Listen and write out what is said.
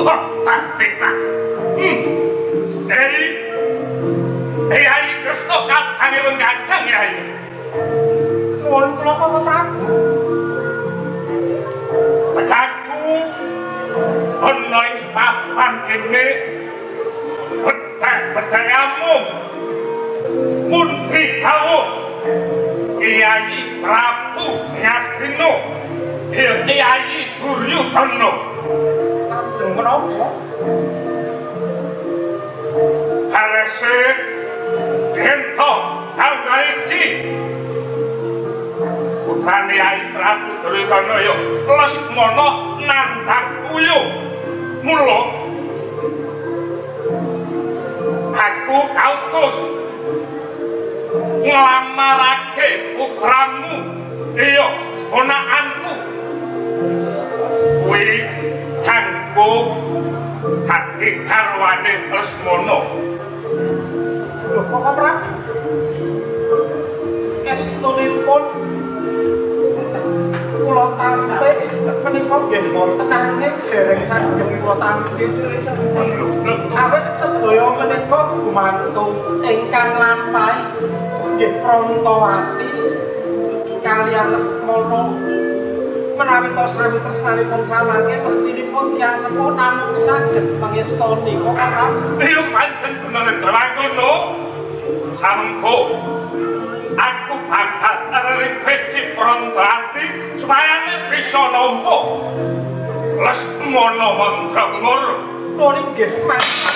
tak. Yai Kresna kadangipun kadang Yai. Nuwun kula Papa Prabu. Tegaku ana ing papan kene bedhayamu Muntri Kawuh Kyai Prabu Ngastina Kyai Duryudana. Lajeng menapa? Harese ento tanggal iki putrane Kyai Prabu Duryudana ya Lesmana Nandakuya. Mula aku kautus nglamarake putramu iya ponakanku kuwi kanggo dadi garwane Lesmana. Lho Papa Prabu. Estunipun kula tampik menika nggih wonten angin dereng saged kula tampik awet sedaya menika gumantung ingkang lampahi nggih Prantawati kaliyan Lesmana menawi tos sami tresnanipun samangke mestinipun tiyang sepuh namung saged pangestoni kok ora iya pancen bener ngono samengko aku bakal ngripeci Prantawati supaya bisa nampa Lesmana Mandraguna. nuwun inggih Mas.